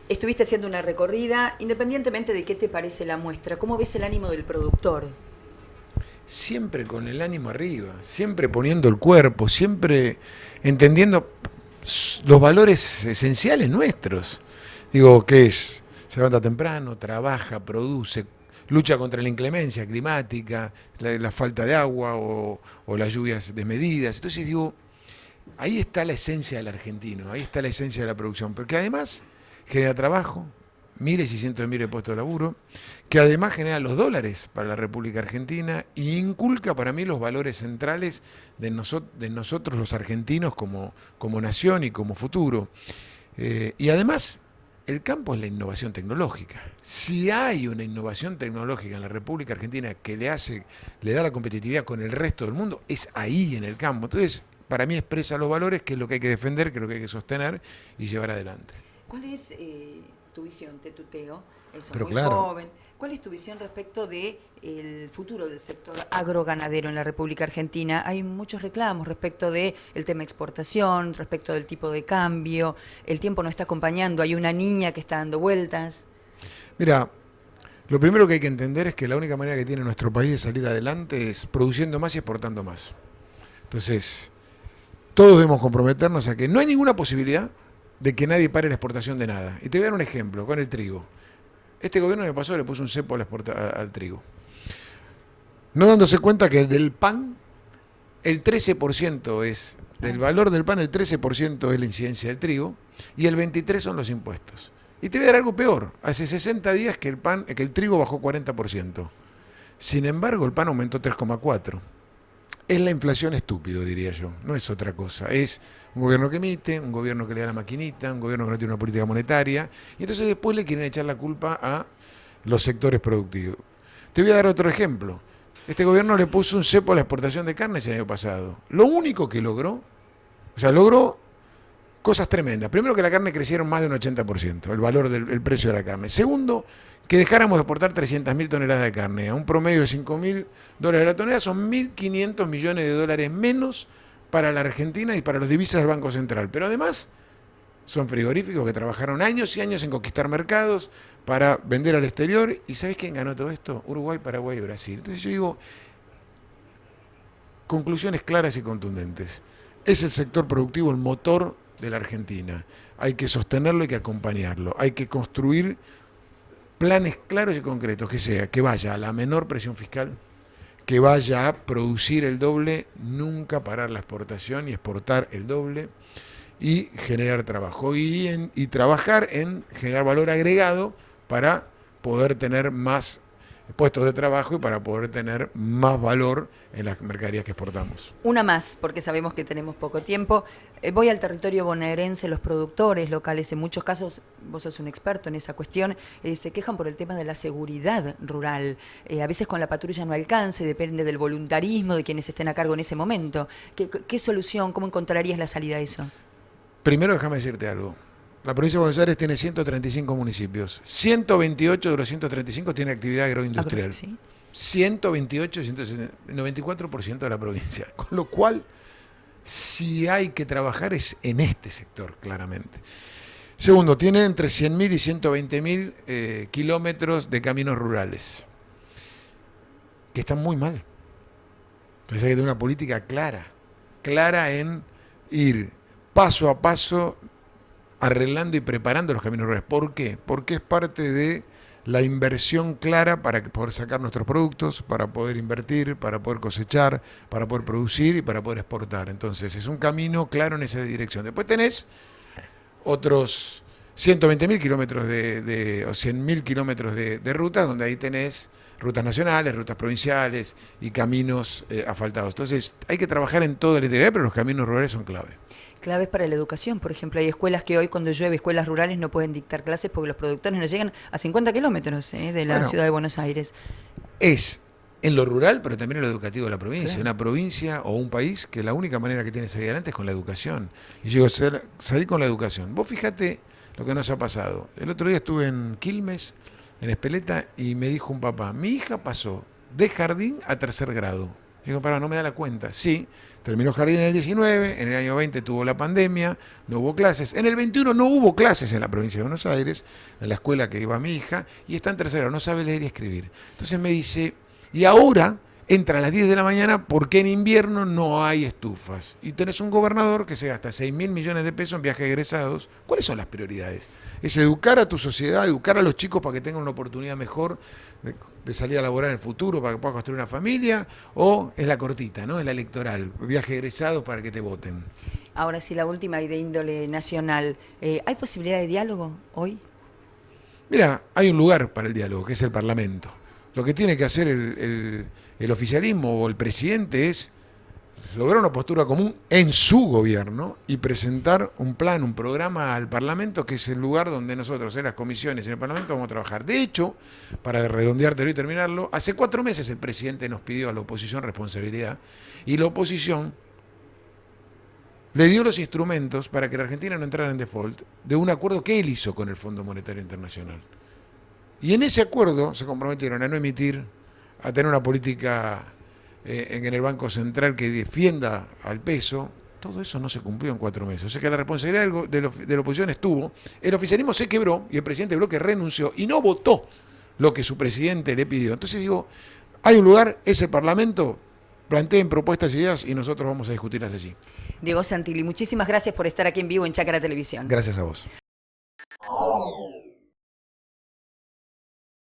Estuviste haciendo una recorrida, independientemente de qué te parece la muestra, ¿cómo ves el ánimo del productor? Siempre con el ánimo arriba, siempre poniendo el cuerpo, siempre entendiendo los valores esenciales nuestros. Digo, ¿qué es? Se levanta temprano, trabaja, produce, lucha contra la inclemencia climática, la falta de agua o las lluvias desmedidas. Entonces digo, ahí está la esencia del argentino, ahí está la esencia de la producción, porque además genera trabajo, miles y cientos de miles de puestos de laburo, que además genera los dólares para la República Argentina y inculca para mí los valores centrales de nosotros los argentinos como nación y como futuro. Y además, el campo es la innovación tecnológica. Si hay una innovación tecnológica en la República Argentina que le da la competitividad con el resto del mundo, es ahí en el campo. Entonces, para mí expresa los valores, que es lo que hay que defender, que es lo que hay que sostener y llevar adelante. ¿Cuál es tu visión, te tuteo? Sos Pero muy claro, joven. ¿Cuál es tu visión respecto de el futuro del sector agroganadero en la República Argentina? Hay muchos reclamos respecto de el tema exportación, respecto del tipo de cambio. El tiempo no está acompañando. Hay una niña que está dando vueltas. mira, lo primero que hay que entender es que la única manera que tiene nuestro país de salir adelante es produciendo más y exportando más. Entonces, todos debemos comprometernos a que no hay ninguna posibilidad de que nadie pare la exportación de nada. Y te voy a dar un ejemplo con el trigo. Este gobierno que pasó le puso un cepo al trigo. No dándose cuenta que del pan, el 13% es, del valor del pan, el 13% es la incidencia del trigo y el 23% son los impuestos. Y te voy a dar algo peor. Hace 60 días que el trigo bajó 40%. Sin embargo, el pan aumentó 3,4%. Es la inflación estúpido, diría yo. No es otra cosa. Es un gobierno que emite, un gobierno que le da la maquinita, un gobierno que no tiene una política monetaria. Y entonces después le quieren echar la culpa a los sectores productivos. Te voy a dar otro ejemplo. Este gobierno le puso un cepo a la exportación de carnes el año pasado. Lo único que logró cosas tremendas. Primero, que la carne creciera más de un 80%, el valor del precio de la carne. Segundo, que dejáramos de exportar 300.000 toneladas de carne. A un promedio de $5.000 la tonelada son 1.500 millones de dólares menos para la Argentina y para los divisas del Banco Central. Pero además, son frigoríficos que trabajaron años y años en conquistar mercados para vender al exterior. ¿Y sabés quién ganó todo esto? Uruguay, Paraguay y Brasil. Entonces yo digo, conclusiones claras y contundentes. Es el sector productivo el motor de la Argentina. Hay que sostenerlo, hay que acompañarlo. Hay que construir planes claros y concretos, que vaya a la menor presión fiscal, que vaya a producir el doble, nunca parar la exportación y exportar el doble, y generar trabajo y trabajar en generar valor agregado para poder tener más puestos de trabajo y para poder tener más valor en las mercaderías que exportamos. Una más, porque sabemos que tenemos poco tiempo. Voy al territorio bonaerense, los productores locales, en muchos casos, vos sos un experto en esa cuestión, se quejan por el tema de la seguridad rural. A veces con la patrulla no alcance, depende del voluntarismo de quienes estén a cargo en ese momento. ¿Qué solución, cómo encontrarías la salida a eso? Primero déjame decirte algo. La provincia de Buenos Aires tiene 135 municipios. 128 de los 135 tienen actividad agroindustrial. ¿Sí? 128, 94% de la provincia. Con lo cual, si hay que trabajar es en este sector, claramente. Segundo, tiene entre 100.000 y 120.000 kilómetros de caminos rurales, que están muy mal. Pensé que tiene una política clara en ir paso a paso arreglando y preparando los caminos rurales. ¿Por qué? Porque es parte de la inversión clara para poder sacar nuestros productos, para poder invertir, para poder cosechar, para poder producir y para poder exportar. Entonces es un camino claro en esa dirección. Después tenés otros 120.000 kilómetros o 100.000 kilómetros de rutas, donde ahí tenés rutas nacionales, rutas provinciales y caminos asfaltados. Entonces hay que trabajar en todo el interior, pero los caminos rurales son clave. Claves para la educación, por ejemplo, hay escuelas que hoy cuando llueve, escuelas rurales no pueden dictar clases porque los productores no llegan a 50 kilómetros de la Bueno, ciudad de Buenos Aires. es en lo rural, pero también en lo educativo de la provincia. Claro. Una provincia o un país que la única manera que tiene de salir adelante es con la educación. Y yo digo, salir con la educación. Vos fíjate lo que nos ha pasado. El otro día estuve en Quilmes, en Espeleta, y me dijo un papá, mi hija pasó de jardín a tercer grado. Digo, pará, no me da la cuenta. Sí, terminó jardín en el 19, en el año 20 tuvo la pandemia, no hubo clases. En el 21 no hubo clases en la provincia de Buenos Aires, en la escuela que iba mi hija, y está en tercero, no sabe leer y escribir. Entonces me dice, y ahora entra a las 10 de la mañana porque en invierno no hay estufas. Y tenés un gobernador que se gasta 6.000 millones de pesos en viajes egresados. ¿Cuáles son las prioridades? ¿Es educar a tu sociedad, educar a los chicos para que tengan una oportunidad mejor de salir a laborar en el futuro, para que puedan construir una familia? ¿O es la cortita, ¿no? Es la electoral, viaje egresado para que te voten? Ahora sí, la última y de índole nacional. ¿Hay posibilidad de diálogo hoy? Mira, hay un lugar para el diálogo, que es el Parlamento. Lo que tiene que hacer el oficialismo o el presidente es lograr una postura común en su gobierno y presentar un plan, un programa al Parlamento, que es el lugar donde nosotros, en las comisiones, en el Parlamento, vamos a trabajar. De hecho, para redondeártelo y terminarlo, hace 4 meses el presidente nos pidió a la oposición responsabilidad y la oposición le dio los instrumentos para que la Argentina no entrara en default de un acuerdo que él hizo con el Fondo Monetario Internacional. Y en ese acuerdo se comprometieron a no emitir, a tener una política en el Banco Central que defienda al peso. Todo eso no se cumplió en 4 meses. O sea que la responsabilidad de la oposición estuvo. El oficialismo se quebró y el presidente del bloque renunció y no votó lo que su presidente le pidió. Entonces digo, hay un lugar, es el Parlamento, planteen propuestas y ideas y nosotros vamos a discutirlas allí. Diego Santilli, muchísimas gracias por estar aquí en vivo en Chácara Televisión. Gracias a vos.